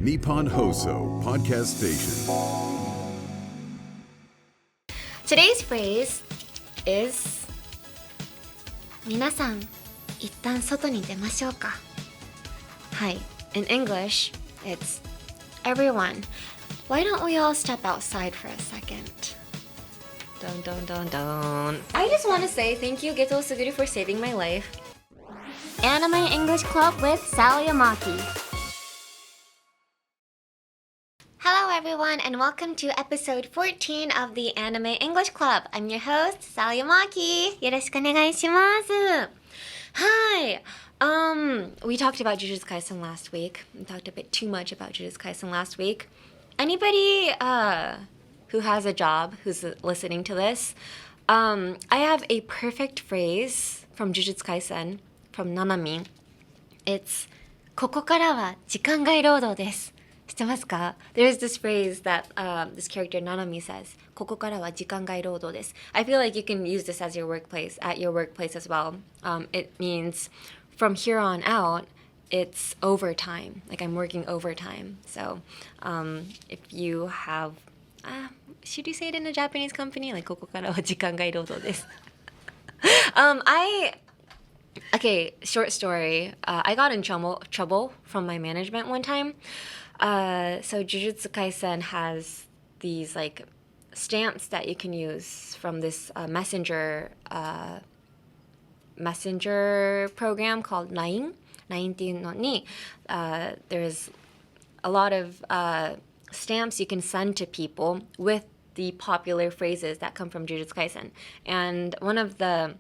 Nippon Hoso Podcast Station. Today's phrase is 皆さん一旦外に出ましょうか。はい。In English, it's everyone, why don't we all step outside for a second? Dun. I just want to say thank you, Geto Suguru, for saving my life. Anime English Club with Sally Amaki. Hello everyone and welcome to episode 14 of the Anime English Club. I'm your host, Sally Amaki. よろしくお願いします。Hi. We talked about Jujutsu Kaisen last week. We talked a bit too much about Jujutsu Kaisen last week. Anybody who has a job who's listening to this, I have a perfect phrase from Jujutsu Kaisen from Nanami. It's ここからは時間外労働です。知ってますか? There's this phrase that this character Nanami says. ここからは時間外労働です。I feel like you can use this as at your workplace as well. It means from here on out, it's overtime. Like I'm working overtime. So if you have, should you say it in a Japanese company? Like ここからは時間外労働です。Okay, short story. I got in trouble from my management one time. So Jujutsu Kaisen has these like stamps that you can use from this messenger program called 9っていうのに、there's a lot of stamps you can send to people with the popular phrases that come from Jujutsu Kaisen. And one of the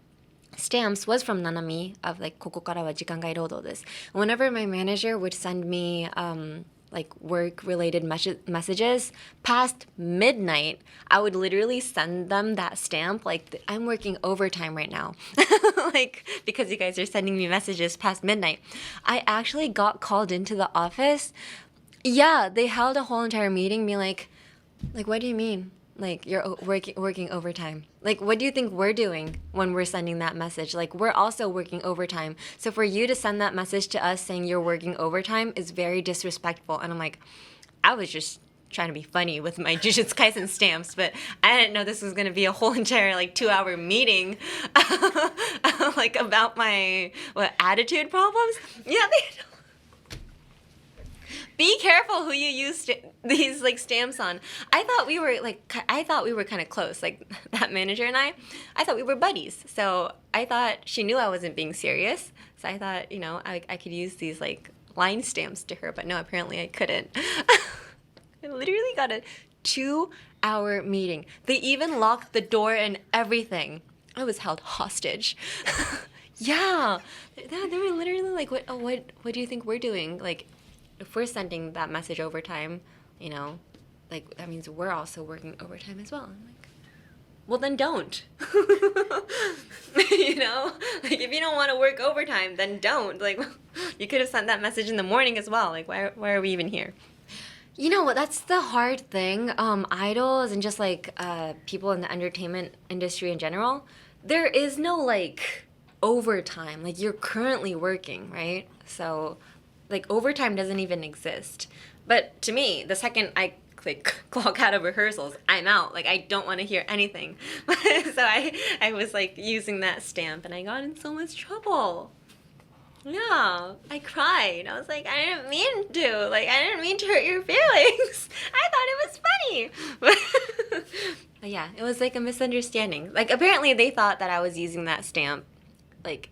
stamps was from Nanami of like ここからは時間外労働です. Whenever my manager would send me like work-related messages past midnight, I would literally send them that stamp like I'm working overtime right now. Like because you guys are sending me messages past midnight. I actually got called into the office. Yeah, they held a whole entire meeting being like what do you mean? Like you're working overtime. Like what do you think we're doing when we're sending that message? Like we're also working overtime. So for you to send that message to us saying you're working overtime is very disrespectful. And I'm like, I was just trying to be funny with my Jujutsu Kaisen stamps, but I didn't know this was going to be a whole entire like 2-hour meeting like about my attitude problems. Yeah, be careful who you use these like stamps on. I thought we were kind of close, like that manager and I thought we were buddies. So I thought she knew I wasn't being serious. So I thought, I could use these like line stamps to her, but no, apparently I couldn't. I literally got a 2-hour meeting. They even locked the door and everything. I was held hostage. Yeah, they were literally like, what do you think we're doing? Like, if we're sending that message overtime, like that means we're also working overtime as well. I'm like, well then don't. Like if you don't want to work overtime, then don't. Like you could have sent that message in the morning as well. Like why are we even here? You know what? That's the hard thing. Idols and just like people in the entertainment industry in general, there is no like overtime. Like you're currently working, right? So like overtime doesn't even exist. But to me, the second I clock out of rehearsals, I'm out. Like I don't want to hear anything. So I was like using that stamp and I got in so much trouble. Yeah, I cried. I was like, I didn't mean to. Like I didn't mean to hurt your feelings. I thought it was funny. But yeah, it was like a misunderstanding. Like apparently they thought that I was using that stamp like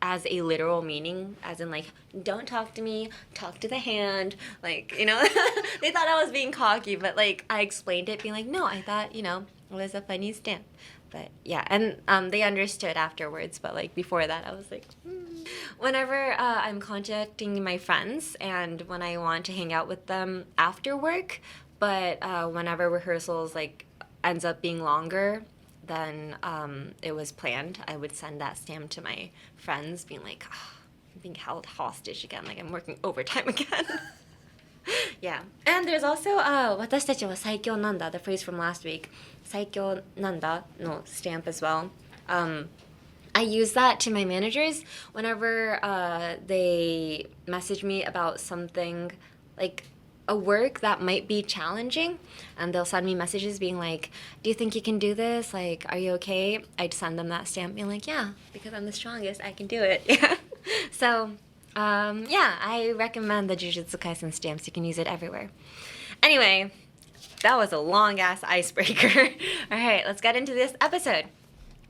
as a literal meaning, as in like, don't talk to me, talk to the hand, like, they thought I was being cocky, but like, I explained it being like, no, I thought, it was a funny stamp, but yeah, and they understood afterwards, but like, before that, I was like, Whenever I'm contacting my friends, and when I want to hang out with them after work, but whenever rehearsals like ends up being longer, than it was planned, I would send that stamp to my friends being like, I'm being held hostage again, like I'm working overtime again. Yeah. And there's also 私たちは最強なんだ, the phrase from last week, 最強なんだ no stamp as well. I use that to my managers whenever they message me about something like a work that might be challenging, and they'll send me messages being like, do you think you can do this? Like, are you okay? I'd send them that stamp being like, yeah, because I'm the strongest, I can do it. Yeah. So, I recommend the Jujutsu Kaisen stamps. You can use it everywhere. Anyway, that was a long-ass icebreaker. All right, let's get into this episode.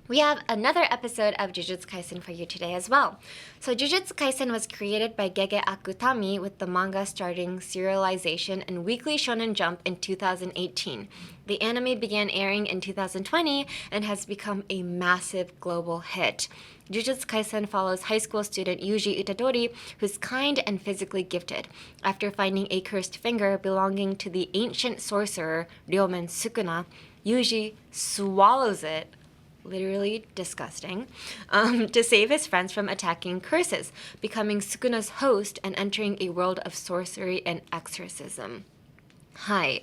We have another episode of Jujutsu Kaisen for you today as well. So Jujutsu Kaisen was created by Gege Akutami with the manga starting serialization in Weekly Shonen Jump in 2018. The anime began airing in 2020 and has become a massive global hit. Jujutsu Kaisen follows high school student Yuji Itadori, who's kind and physically gifted. After finding a cursed finger belonging to the ancient sorcerer Ryomen Sukuna, Yuji swallows it, literally disgusting, to save his friends from attacking curses, becoming Sukuna's host and entering a world of sorcery and exorcism. Hi.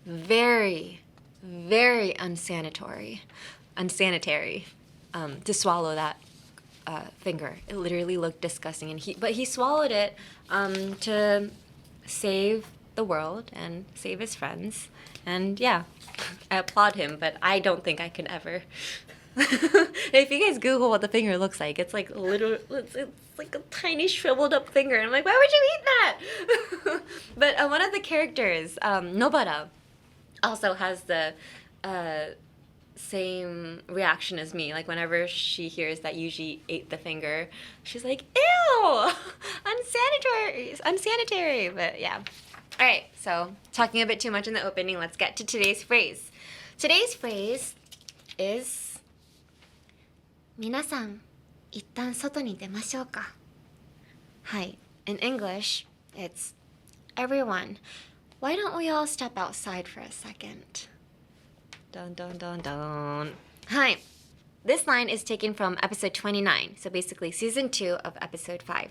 Very, very unsanitary to swallow that finger. It literally looked disgusting, but he swallowed it to save the world and save his friends. And yeah, I applaud him, but I don't think I could ever. If you guys Google what the finger looks like, it's like it's like a tiny shriveled up finger. And I'm like, why would you eat that? But one of the characters, Nobara, also has the same reaction as me. Like whenever she hears that Yuji ate the finger, she's like, ew, unsanitary. But yeah. All right, so talking a bit too much in the opening, let's get to today's phrase. Today's phrase is 皆さん、一旦外に出ましょうか. Hi, in English, it's everyone, why don't we all step outside for a second? Dun dun dun dun. Hi, this line is taken from episode 29, so basically season 2 of episode 5.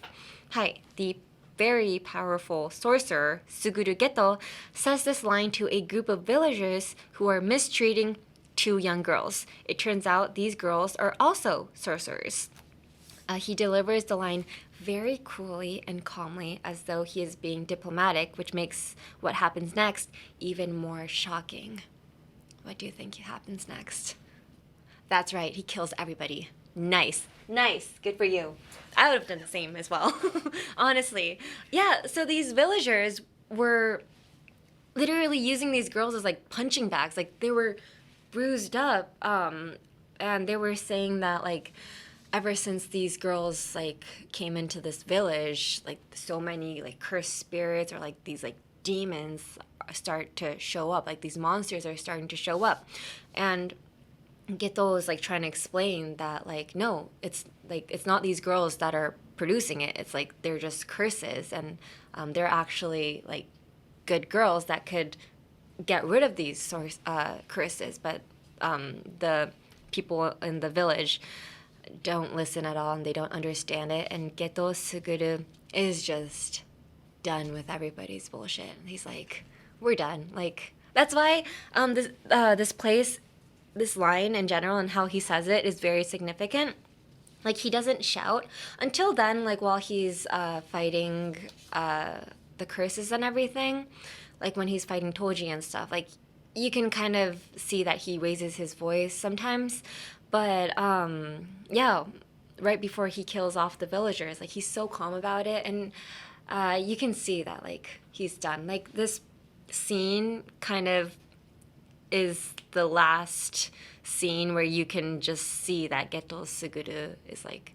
Hi, the very powerful sorcerer Suguru Geto says this line to a group of villagers who are mistreating 2 young girls. It turns out these girls are also sorcerers. He delivers the line very coolly and calmly as though he is being diplomatic, which makes what happens next even more shocking. What do you think happens next? That's right, he kills everybody. Nice. Good for you. I would have done the same as well. Honestly. Yeah, so these villagers were literally using these girls as like punching bags. Like they were bruised up, and they were saying that like ever since these girls like came into this village, like so many like cursed spirits or like these like demons start to show up, like these monsters are starting to show up. And Geto is like trying to explain that like no, it's not these girls that are producing it, it's like they're just curses, and they're actually like good girls that could get rid of these curses, but the people in the village don't listen at all and they don't understand it, and Geto Suguru is just done with everybody's bullshit. He's like, we're done. Like that's why this line in general and how he says it is very significant. Like he doesn't shout until then, like while he's fighting the curses and everything, like when he's fighting Toji and stuff, like you can kind of see that he raises his voice sometimes, but yeah, right before he kills off the villagers, like he's so calm about it, and you can see that like he's done. Like this scene kind of is the last scene where you can just see that Geto Suguru is like,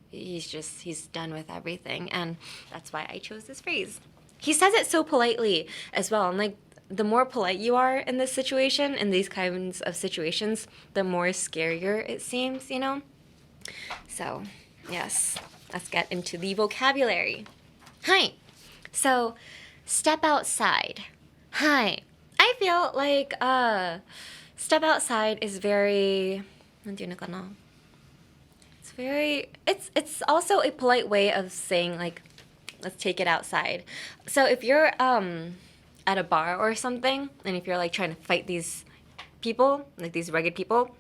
he's done with everything, and that's why I chose this phrase. He says it so politely as well, and like the more polite you are in this situation, in these kinds of situations, the more scarier it seems, you know? So, yes, let's get into the vocabulary. Hi. So, step outside. Hi. I feel like step outside is very, it's also a polite way of saying like, let's take it outside. So if you're at a bar or something, and if you're like trying to fight these people, like these rugged people,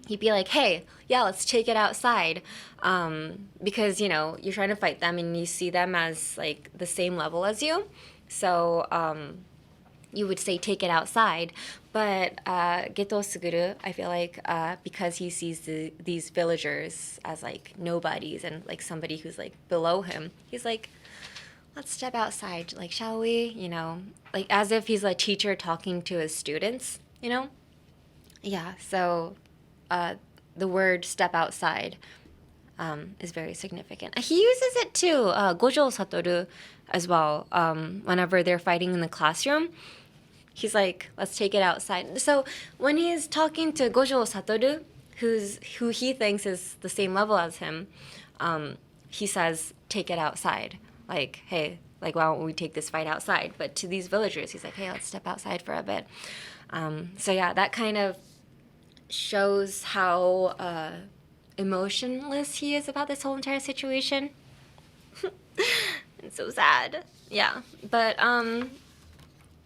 he'd be like, hey, yeah, let's take it outside. Because, you know, you're trying to fight them and you see them as like the same level as you. So you would say take it outside. But Geto Suguru, I feel like because he sees these villagers as like nobodies and like somebody who's like below him, he's like, let's step outside, like, shall we? You know, like as if he's a teacher talking to his students, you know? Yeah, so the word step outside is very significant. He uses it too, Gojo Satoru as well, whenever they're fighting in the classroom. He's like, let's take it outside. So when he's talking to Gojo Satoru, who he thinks is the same level as him, he says, take it outside. Like, hey, like, why don't we take this fight outside? But to these villagers, he's like, hey, let's step outside for a bit. So yeah, that kind of shows how emotionless he is about this whole entire situation. It's so sad. Yeah, but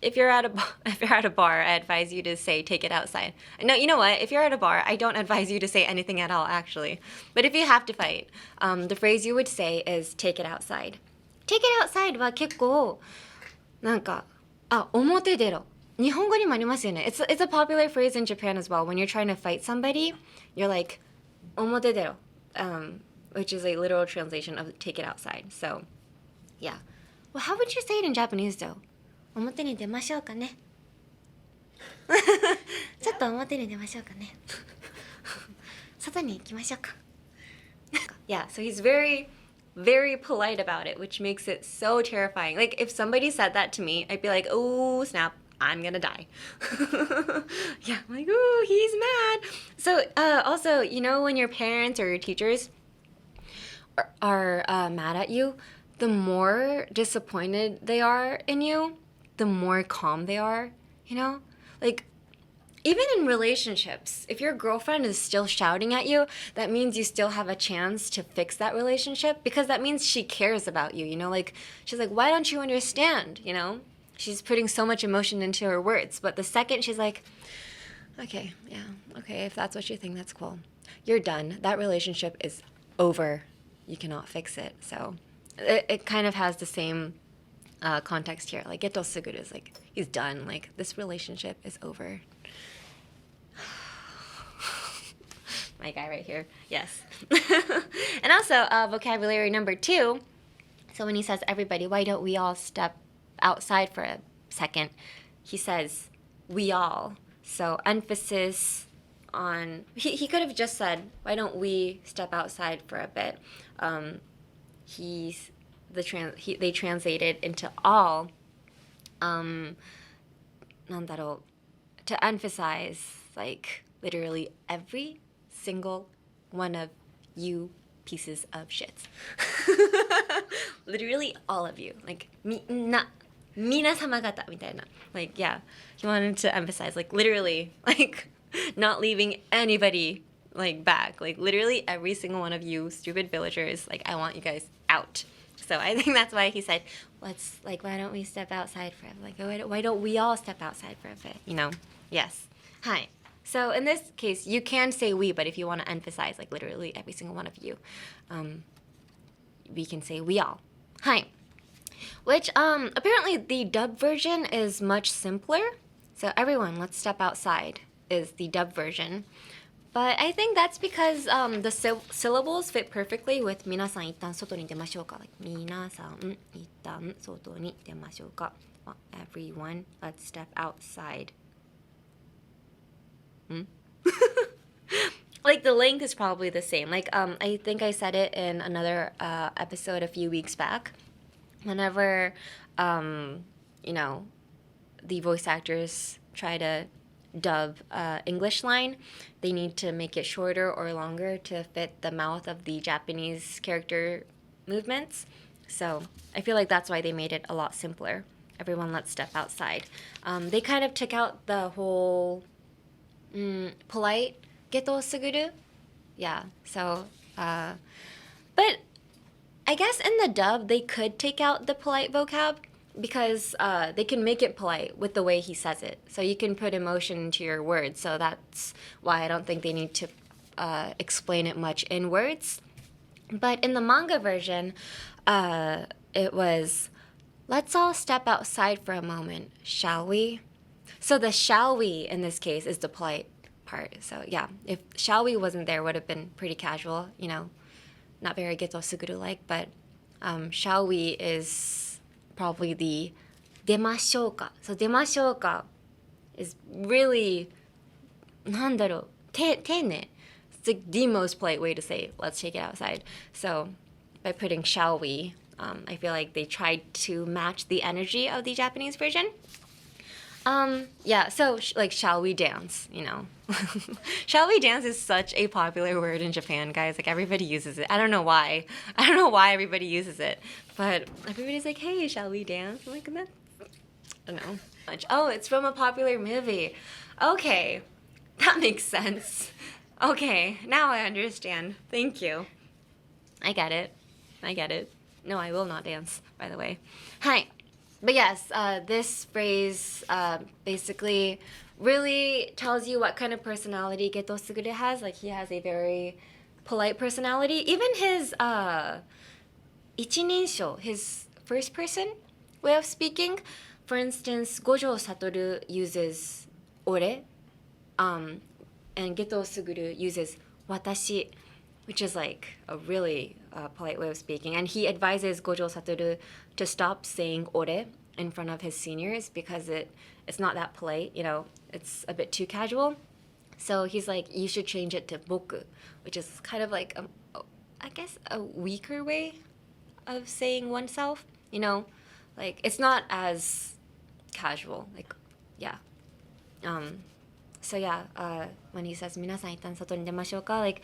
if you're at a bar, I advise you to say take it outside. No, you know what? If you're at a bar, I don't advise you to say anything at all, actually. But if you have to fight, the phrase you would say is take it outside. Take it outside は結構なんか表出ろ。日本語にもありますよね。It's a popular phrase in Japan as well. When you're trying to fight somebody, you're like 表出ろ, which is a literal translation of take it outside. So, yeah. Well, how would you say it in Japanese though? 表に出ましょうかね。ちょっと表に出ましょうかね。外に行きましょうか。Yeah, so he's very, very polite about it, which makes it so terrifying. Like, if somebody said that to me, I'd be like, oh, snap, I'm gonna die. Yeah, I'm like, oh, he's mad. So, also, you know, when your parents or your teachers are mad at you, the more disappointed they are in you, the more calm they are, you know? Like, even in relationships, if your girlfriend is still shouting at you, that means you still have a chance to fix that relationship because that means she cares about you, you know? Like, she's like, why don't you understand, you know? She's putting so much emotion into her words. But the second she's like, okay, yeah, okay, if that's what you think, that's cool. You're done. That relationship is over. You cannot fix it. So it kind of has the same context here. Like, Geto Suguru is like, he's done. Like, this relationship is over. My guy right here. Yes. And also, vocabulary number 2. So when he says, everybody, why don't we all step outside for a second? He says, we all. So emphasis on, he could have just said, why don't we step outside for a bit? They translated into all, なんだろう, to emphasize, like, literally every single one of you pieces of shit. Literally all of you. Like, minasama gata, みたいな. Like, yeah, he wanted to emphasize, like, literally, like, not leaving anybody, like, back. Like, literally every single one of you stupid villagers, like, I want you guys out. So I think that's why he said, let's, like, why don't we step outside for a bit? Like, why don't we all step outside for a bit? You know? Yes. Hi. So in this case, you can say we, but if you want to emphasize, like, literally every single one of you, we can say we all. Hi. Which, apparently the dub version is much simpler. So everyone, let's step outside is the dub version. But I think that's because the syllables fit perfectly with 皆さん一旦外に出ましょうか. Like 皆さん一旦外に出ましょうか. Everyone, let's step outside. Like the length is probably the same. Like I think I said it in another episode a few weeks back. Whenever you know, the voice actors try to dub English line, they need to make it shorter or longer to fit the mouth of the Japanese character movements. So I feel like that's why they made it a lot simpler. Everyone, let's step outside. They kind of took out the whole polite Geto Suguru. Yeah, so, but I guess in the dub, they could take out the polite vocab because they can make it polite with the way he says it. So you can put emotion into your words. So that's why I don't think they need to explain it much in words. But in the manga version, it was, let's all step outside for a moment, shall we? So the shall we in this case is the polite part. So yeah, if shall we wasn't there, would have been pretty casual, you know, not very Geto Suguru-like, but shall we is probably the 出ましょうか. So 出ましょうか is really, なんだろう、丁寧. It's like the most polite way to say, let's take it outside. So by putting shall we, I feel like they tried to match the energy of the Japanese version. Yeah, so like, shall we dance, you know? Shall we dance is such a popular word in Japan, guys. Like, everybody uses it. I don't know why. I don't know why everybody uses it. But everybody's like, hey, shall we dance? I'm like, that, I don't know. Oh, it's from a popular movie. Okay, that makes sense. Okay, now I understand. Thank you. I get it. No, I will not dance, by the way. Hi. But yes, this phrase basically really tells you what kind of personality Geto Suguru has. Like, he has a very polite personality. Even his ichininsho, his first person way of speaking. For instance, Gojo Satoru uses ore, and Geto Suguru uses watashi, which is like a really polite way of speaking. And he advises Gojo Satoru to stop saying ore in front of his seniors because it's not that polite, you know, it's a bit too casual. So he's like, you should change it to boku, which is kind of like, I guess, a weaker way of saying oneself, you know? Like, it's not as casual, like, yeah. So yeah, when he says, 皆さん一旦外に出ましょうか, like,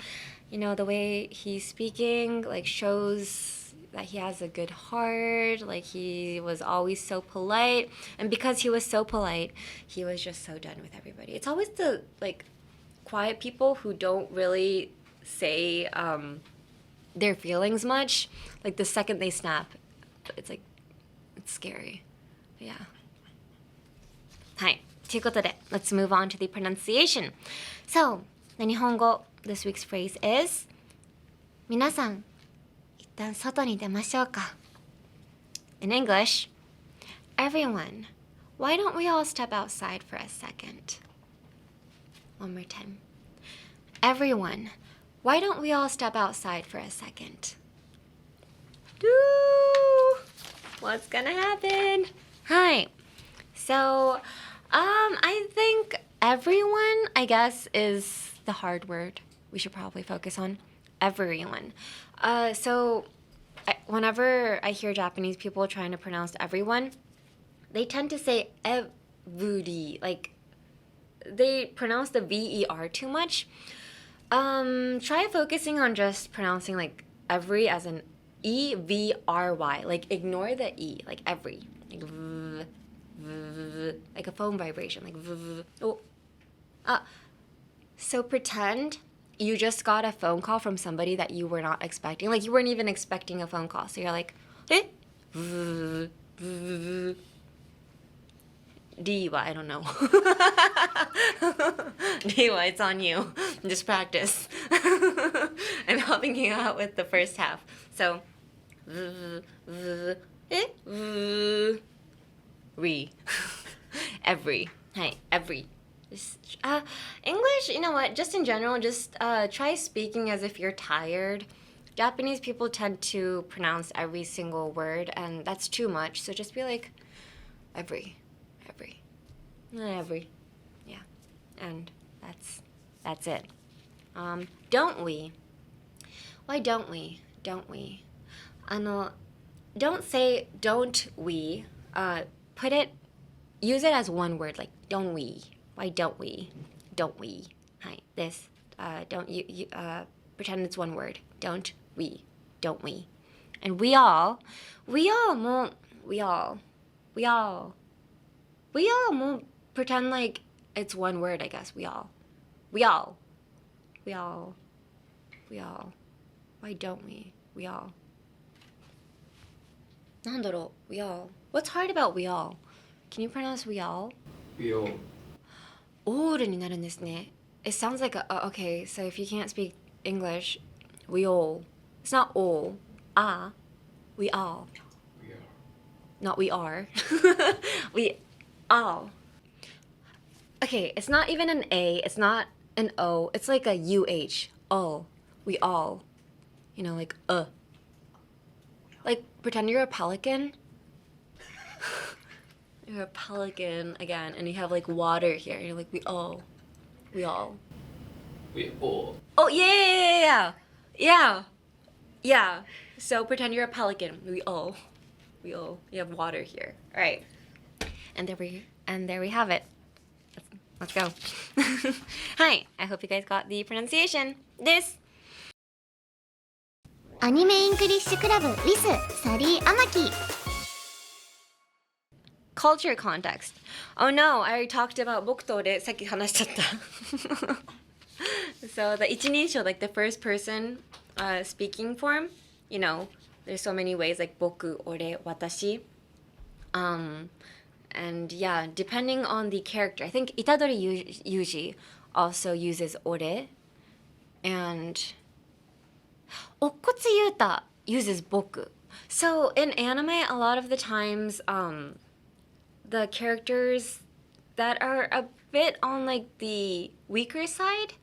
you know, the way he's speaking, like, shows that he has a good heart, like, he was always so polite, and because he was so polite, he was just so done with everybody. It's always the, like, quiet people who don't really say their feelings much. Like, the second they snap, it's like, it's scary. But yeah. はい。ということで、let's move on to the pronunciation. So, 日本語 this week's phrase is 皆さん、一旦外に出ましょうか. In English, everyone, why don't we all step outside for a second? One more time. Everyone, why don't we all step outside for a second? What's gonna happen? Hi. So, I think everyone, I guess, is the hard word we should probably focus on. Everyone. So, whenever I hear Japanese people trying to pronounce everyone, they tend to say every, like, they pronounce the V-E-R too much. Try focusing on just pronouncing, like, every as an E-V-R-Y. Like, ignore the E, like, every. Like, like a phone vibration, like oh. So pretend you just got a phone call from somebody that you were not expecting. Like, you weren't even expecting a phone call. So you're like, eh? D-Y, I don't know. D-Y, it's on you. Just practice. I'm helping you out with the first half. So, re. Every. Hi, every. English, you know what, just in general, just try speaking as if you're tired. Japanese people tend to pronounce every single word, and that's too much. So just be like, every. Yeah. And that's it. Don't we? Why don't we? Don't say don't we. Use it as one word, like don't we. Why don't we? Don't we? Hi, this. Don't you pretend it's one word. Don't we? And we all pretend like it's one word, I guess. We all. Why don't we? We all. なんだろう? We all. What's hard about we all? Can you pronounce we all? We all. all になるんですね. it sounds like okay, so if you can't speak English, we all. It's not all. We all. We are. Not we are. We all. Okay, it's not even an A, it's not an O, it's like a UH. All. We all. You know, like Like, pretend you're a pelican. You're a pelican again, and you have like water here. You're like, we all. We all. We all. Oh, yeah. So pretend you're a pelican. We all. You have water here. All right. And there we have it. Let's go. Hi. I hope you guys got the pronunciation. This. アニメイングリッシュクラブ with サリー・アマキ。 Culture context. Oh no, I already talked about 僕とでさっき話しちゃった。So the 一人称, like the first person speaking form, you know, there's so many ways like 僕、俺、私. And yeah, depending on the character, I think Itadori Yuji also uses 俺 and Okkotsu Yuta uses 僕. So in anime, a lot of the times, the characters that are a bit on like the weaker side,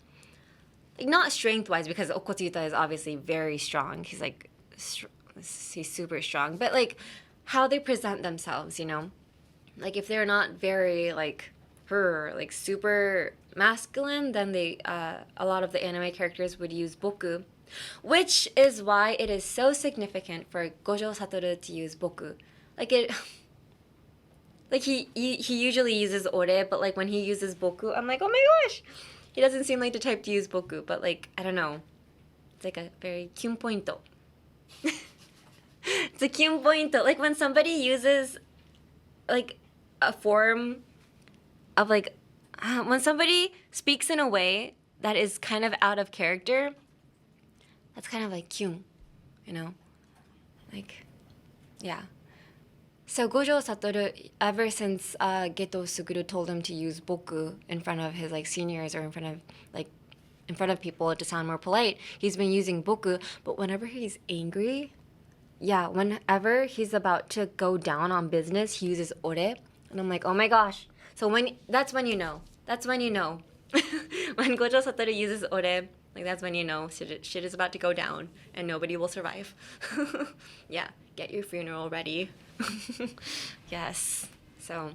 like not strength-wise, because Okkotsu Yuta is obviously very strong. He's like, he's super strong. But like how they present themselves, you know? Like if they're not very like super masculine, then they a lot of the anime characters would use 僕, which is why it is so significant for Gojo Satoru to use 僕. Like it, like he usually uses 俺, but like when he uses 僕, I'm like, oh my gosh, he doesn't seem like the type to use 僕, but like I don't know, it's like a very キュンポイント. It's a キュンポイント. Like when somebody uses like a form of like when somebody speaks in a way that is kind of out of character, that's kind of like キュン, you know, like yeah. So Gojo Satoru, ever since Geto Suguru told him to use 僕 in front of his like seniors or in front of people to sound more polite, he's been using 僕. But whenever he's angry, whenever he's about to go down on business, he uses 俺. And I'm like, oh my gosh. So that's when you know. When Gojo Satoru uses 俺, like that's when you know shit is about to go down and nobody will survive. Yeah, get your funeral ready. Yes. So,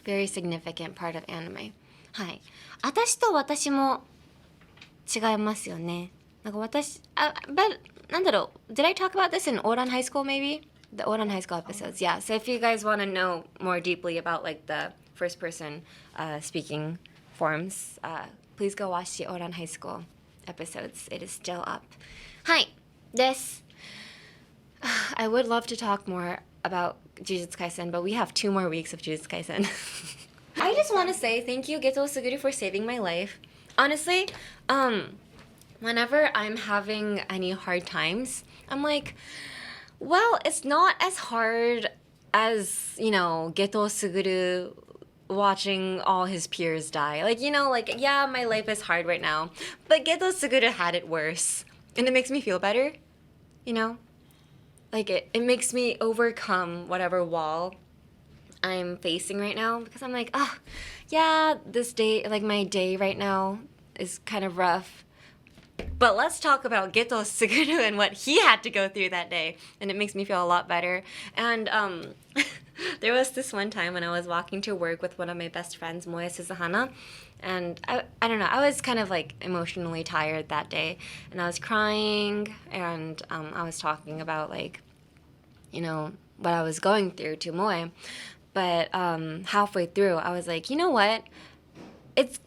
very significant part of anime. はい。私と私も違いますよね。なんか私、but なんだろう、did I talk about this in Oran High School maybe? The Oran High School episodes. Yeah. So if you guys want to know more deeply about like the first person speaking forms, please go watch the Oran High School episodes. It is still up. はい。です。I would love to talk more about Jujutsu Kaisen, but we have 2 more weeks of Jujutsu Kaisen. I just want to say thank you, Geto Suguru, for saving my life. Honestly, whenever I'm having any hard times, I'm like, well, it's not as hard as, you know, Geto Suguru watching all his peers die. Like, you know, like, yeah, my life is hard right now, but Geto Suguru had it worse. And it makes me feel better, you know? Like, it makes me overcome whatever wall I'm facing right now, because I'm like, yeah, this day, like, my day right now is kind of rough. But let's talk about Geto Suguru and what he had to go through that day, and it makes me feel a lot better. And there was this one time when I was walking to work with one of my best friends, Moya Suzuhana, and I don't know, I was kind of like emotionally tired that day, and I was crying, and I was talking about like, you know, what I was going through to Moe. But halfway through, I was like, you know what? It's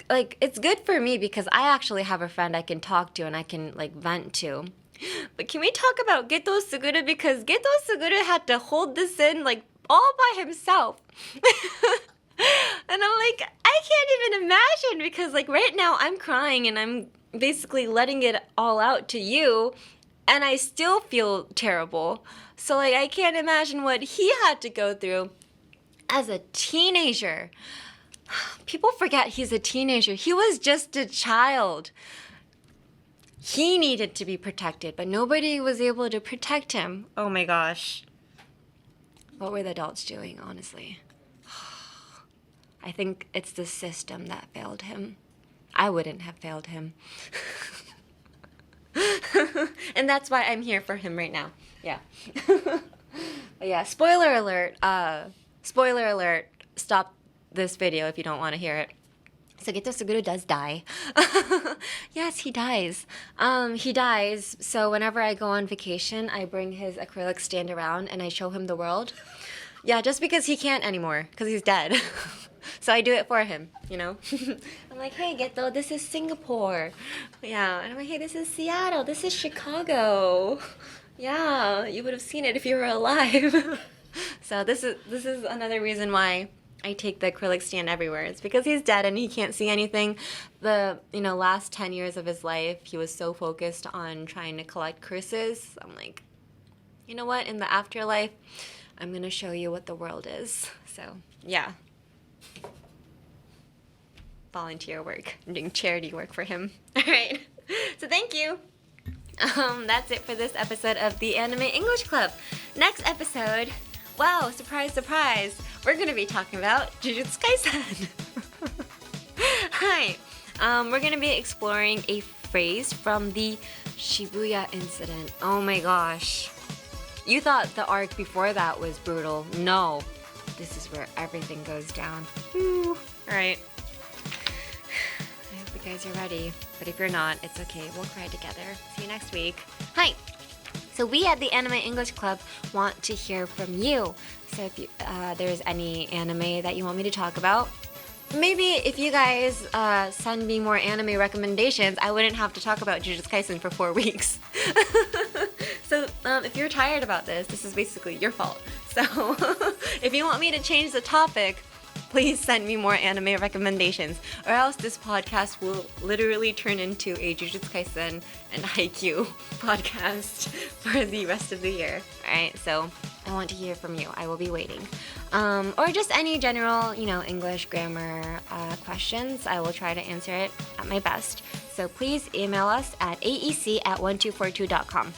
good for me because I actually have a friend I can talk to and I can like vent to. But can we talk about Geto Suguru, because Geto Suguru had to hold this in like all by himself. And I'm like, I can't even imagine, because like right now I'm crying and I'm basically letting it all out to you, and I still feel terrible. So like I can't imagine what he had to go through as a teenager. People forget he's a teenager. He was just a child. He needed to be protected, but nobody was able to protect him. Oh my gosh. What were the adults doing, honestly? I think it's the system that failed him. I wouldn't have failed him. And that's why I'm here for him right now. Yeah. But yeah, spoiler alert. Spoiler alert. Stop this video if you don't want to hear it. Sugeto Suguru does die. Yes, he dies. He dies. So whenever I go on vacation, I bring his acrylic stand around and I show him the world. Yeah, just because he can't anymore, because he's dead. So I do it for him, you know? I'm like, hey, Geto, this is Singapore. Yeah, and I'm like, hey, this is Seattle. This is Chicago. Yeah, you would have seen it if you were alive. So this is another reason why I take the acrylic stand everywhere. It's because he's dead and he can't see anything. The last 10 years of his life, he was so focused on trying to collect curses. I'm like, you know what? In the afterlife, I'm going to show you what the world is. So, yeah. Volunteer work. I'm doing charity work for him. All right. So thank you. That's it for this episode of the Anime English Club. Next episode, wow, surprise, surprise, we're going to be talking about Jujutsu Kaisen. Hi. We're going to be exploring a phrase from the Shibuya incident. Oh my gosh. You thought the arc before that was brutal. No. This is where everything goes down. Woo. All right. I hope you guys are ready. But if you're not, it's okay. We'll cry together. See you next week. Hi. So we at the Anime English Club want to hear from you. So if there's any anime that you want me to talk about, maybe if you guys send me more anime recommendations, I wouldn't have to talk about Jujutsu Kaisen for 4 weeks. So if you're tired about this is basically your fault. So if you want me to change the topic, please send me more anime recommendations, or else this podcast will literally turn into a Jujutsu Kaisen and Haikyuu podcast for the rest of the year. Alright, so I want to hear from you. I will be waiting. Or just any general, English grammar questions. I will try to answer it at my best. So please email us at aec@1242.com.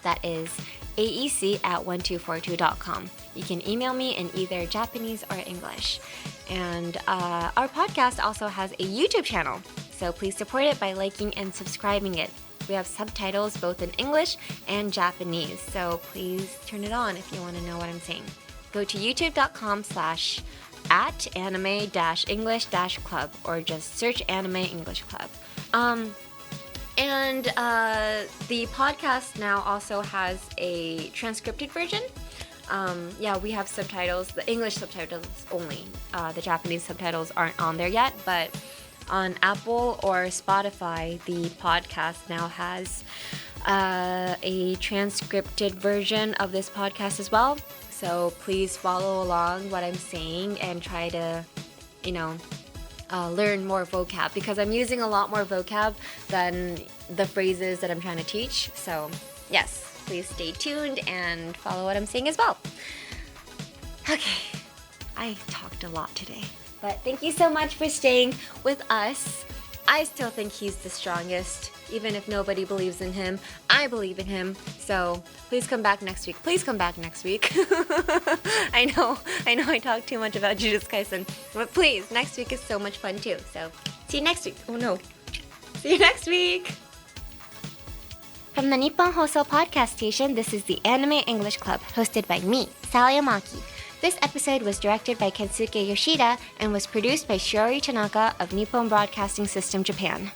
That is aec@1242.com. You can email me in either Japanese or English. And our podcast also has a YouTube channel, so please support it by liking and subscribing it. We have subtitles both in English and Japanese, so please turn it on if you want to know what I'm saying. Go to youtube.com/@anime-english-club or just search Anime English Club. And the podcast now also has a transcripted version. We have subtitles, the English subtitles only. The Japanese subtitles aren't on there yet, but on Apple or Spotify, the podcast now has a transcripted version of this podcast as well. So please follow along what I'm saying and try to, learn more vocab, because I'm using a lot more vocab than the phrases that I'm trying to teach. So yes, please stay tuned and follow what I'm saying as well. Okay, I talked a lot today, but thank you so much for staying with us. I still think he's the strongest, even if nobody believes in him. I believe in him, so please come back next week. Please come back next week. I know I talked too much about Jujutsu Kaisen, but please, next week is so much fun too. So see you next week. Oh no. See you next week. From the Nippon Hoso Podcast Station, this is the Anime English Club, hosted by me, Sally Amaki. This episode was directed by Kensuke Yoshida and was produced by Shiori Tanaka of Nippon Broadcasting System, Japan.